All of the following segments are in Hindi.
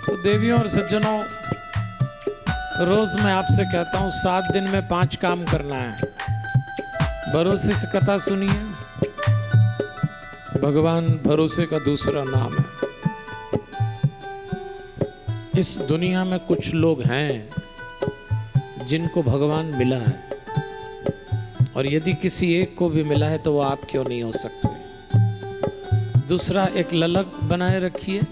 तो देवियों और सज्जनों, रोज मैं आपसे कहता हूं 7 दिन में 5 काम करना है। भरोसे से कथा सुनिए। भगवान भरोसे का दूसरा नाम है। इस दुनिया में कुछ लोग हैं जिनको भगवान मिला है, और यदि किसी एक को भी मिला है तो वो आप क्यों नहीं हो सकते। दूसरा, एक ललक बनाए रखिए।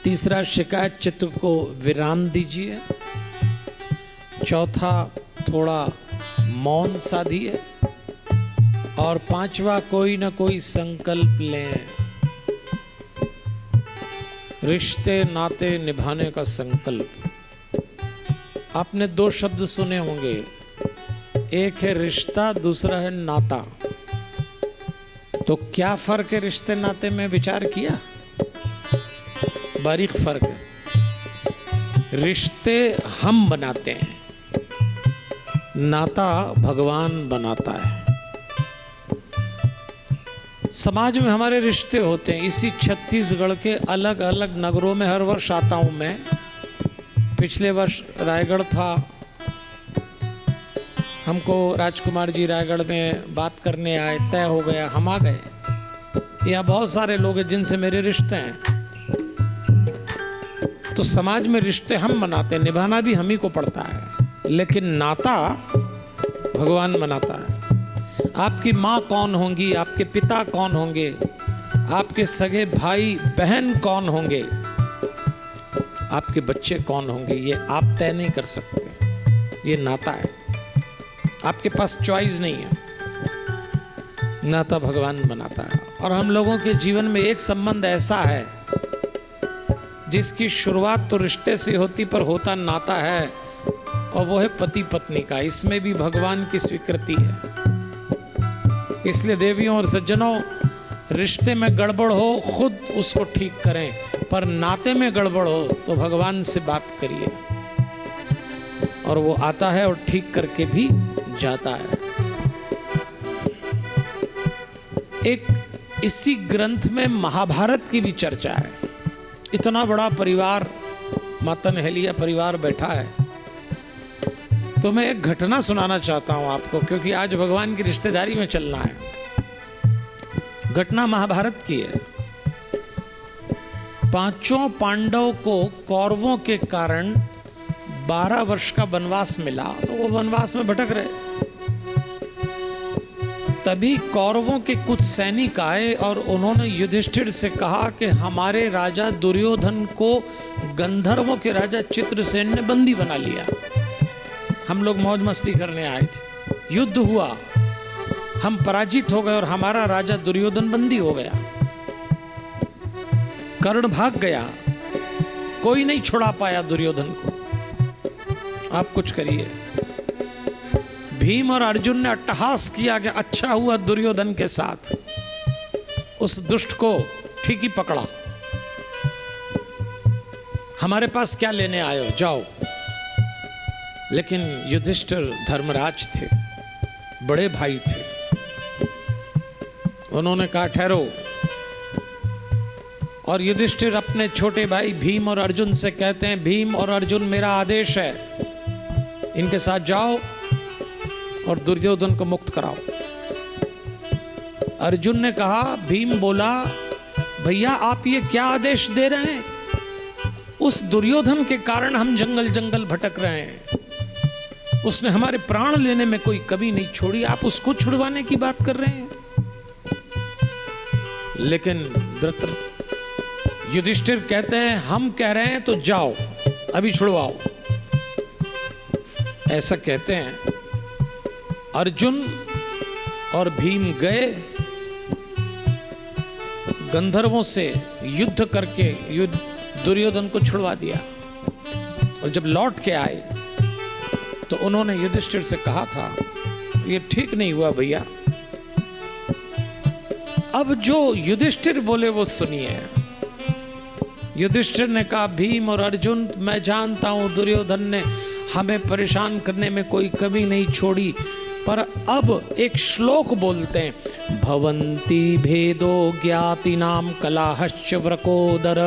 तीसरा, शिकायत चित्त को विराम दीजिए। चौथा, थोड़ा मौन साधिए। और पांचवा, कोई ना कोई संकल्प लें। रिश्ते नाते निभाने का संकल्प। आपने 2 शब्द सुने होंगे, एक है रिश्ता, दूसरा है नाता। तो क्या फर्क है रिश्ते नाते में, विचार किया? बारीक फर्क है। रिश्ते हम बनाते हैं, नाता भगवान बनाता है। समाज में हमारे रिश्ते होते हैं। इसी छत्तीसगढ़ के अलग अलग नगरों में हर वर्ष आता हूं मैं। पिछले वर्ष रायगढ़ था, हमको राजकुमार जी रायगढ़ में बात करने आए, तय हो गया, हम आ गए। यहाँ बहुत सारे लोग हैं जिनसे मेरे रिश्ते हैं। तो समाज में रिश्ते हम बनाते हैं, निभाना भी हम ही को पड़ता है, लेकिन नाता भगवान बनाता है। आपकी माँ कौन होंगी, आपके पिता कौन होंगे, आपके सगे भाई बहन कौन होंगे, आपके बच्चे कौन होंगे, ये आप तय नहीं कर सकते। ये नाता है, आपके पास चॉइस नहीं है। नाता भगवान बनाता है। और हम लोगों के जीवन में एक संबंध ऐसा है जिसकी शुरुआत तो रिश्ते से होती, पर होता नाता है, और वो है पति पत्नी का। इसमें भी भगवान की स्वीकृति है। इसलिए देवियों और सज्जनों, रिश्ते में गड़बड़ हो खुद उसको ठीक करें, पर नाते में गड़बड़ हो तो भगवान से बात करिए, और वो आता है और ठीक करके भी जाता है। एक इसी ग्रंथ में महाभारत की भी चर्चा है। इतना बड़ा परिवार, माता नहलिया परिवार बैठा है, तो मैं एक घटना सुनाना चाहता हूं आपको, क्योंकि आज भगवान की रिश्तेदारी में चलना है। घटना महाभारत की है। 5 पांडव को कौरवों के कारण 12 वर्ष का वनवास मिला, तो वो वनवास में भटक रहे। तभी कौरवों के कुछ सैनिक आए और उन्होंने युधिष्ठिर से कहा कि हमारे राजा दुर्योधन को गंधर्वों के राजा चित्रसेन ने बंदी बना लिया। हम लोग मौज मस्ती करने आए थे, युद्ध हुआ, हम पराजित हो गए और हमारा राजा दुर्योधन बंदी हो गया। कर्ण भाग गया, कोई नहीं छुड़ा पाया दुर्योधन को। आप कुछ करिए। भीम और अर्जुन ने अट्टहास किया कि अच्छा हुआ दुर्योधन के साथ, उस दुष्ट को ठीक ही पकड़ा। हमारे पास क्या लेने आए हो, जाओ। लेकिन युधिष्ठिर धर्मराज थे, बड़े भाई थे। उन्होंने कहा ठहरो। और युधिष्ठिर अपने छोटे भाई भीम और अर्जुन से कहते हैं, भीम और अर्जुन मेरा आदेश है, इनके साथ जाओ और दुर्योधन को मुक्त कराओ। अर्जुन ने कहा, भीम बोला, भैया आप ये क्या आदेश दे रहे हैं? उस दुर्योधन के कारण हम जंगल जंगल भटक रहे हैं। उसने हमारे प्राण लेने में कोई कमी नहीं छोड़ी, आप उसको छुड़वाने की बात कर रहे हैं। लेकिन युधिष्ठिर कहते हैं, हम कह रहे हैं तो जाओ, अभी छुड़वाओ। ऐसा कहते हैं। अर्जुन और भीम गए, गंधर्वों से युद्ध करके दुर्योधन को छुड़वा दिया। और जब लौट के आए तो उन्होंने युधिष्ठिर से कहा था, ये ठीक नहीं हुआ भैया। अब जो युधिष्ठिर बोले वो सुनिए। युधिष्ठिर ने कहा, भीम और अर्जुन, मैं जानता हूं दुर्योधन ने हमें परेशान करने में कोई कमी नहीं छोड़ी, पर अब एक श्लोक बोलते हैं, भवन्ति भेदो ज्ञाति नाम कलाहश्च व्रकोदर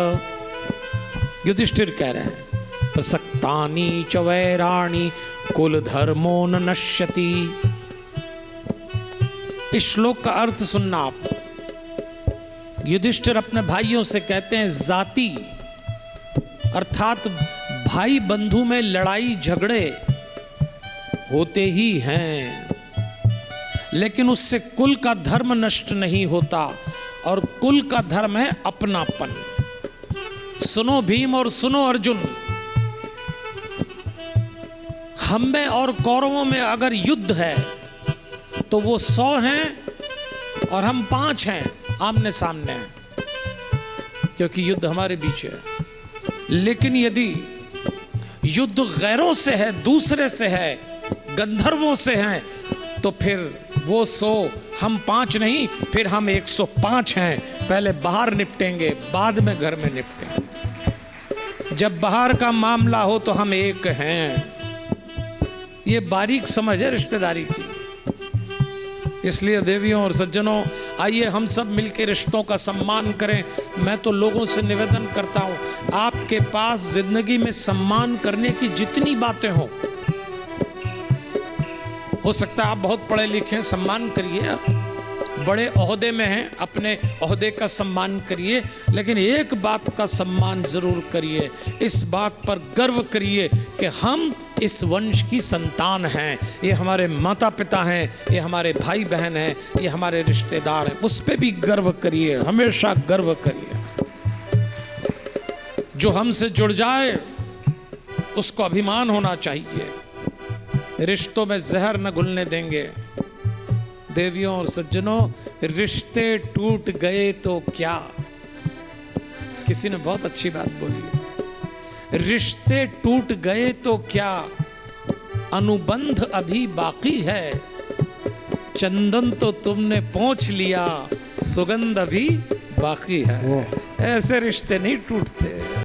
युधिष्ठिर कह रहे हैं प्रसक्तानि च वैराणि कुल धर्मो न नश्यति। इस श्लोक का अर्थ सुनना आप। युधिष्ठिर अपने भाइयों से कहते हैं जाति अर्थात भाई बंधु में लड़ाई झगड़े होते ही हैं, लेकिन उससे कुल का धर्म नष्ट नहीं होता, और कुल का धर्म है अपनापन। सुनो भीम और सुनो अर्जुन, हम में और कौरवों में अगर युद्ध है तो वो 100 हैं और हम 5 हैं, आमने सामने हैं, क्योंकि युद्ध हमारे बीच है। लेकिन यदि युद्ध गैरों से है, दूसरे से है, गंधर्वों से हैं, तो फिर वो 100 हम 5 नहीं, फिर हम 105 हैं। पहले बाहर निपटेंगे, बाद में घर में निपटेंगे। जब बाहर का मामला हो तो हम एक हैं। ये बारीक समझ है रिश्तेदारी की। इसलिए देवियों और सज्जनों, आइए हम सब मिलकर रिश्तों का सम्मान करें। मैं तो लोगों से निवेदन करता हूं, आपके पास जिंदगी में सम्मान करने की जितनी बातें हो सकता है आप बहुत पढ़े लिखे हैं, सम्मान करिए। आप बड़े ओहदे में हैं, अपने ओहदे का सम्मान करिए, लेकिन एक बात का सम्मान जरूर करिए, इस बात पर गर्व करिए कि हम इस वंश की संतान हैं। ये हमारे माता पिता हैं, ये हमारे भाई बहन हैं, ये हमारे रिश्तेदार हैं। उस पर भी गर्व करिए, हमेशा गर्व करिए। जो हमसे जुड़ जाए उसको अभिमान होना चाहिए। रिश्तों में जहर न घुलने देंगे। देवियों और सज्जनों, रिश्ते टूट गए तो क्या? किसी ने बहुत अच्छी बात बोली, रिश्ते टूट गए तो क्या, अनुबंध अभी बाकी है। चंदन तो तुमने पोंछ लिया, सुगंध अभी बाकी है। ऐसे रिश्ते नहीं टूटते।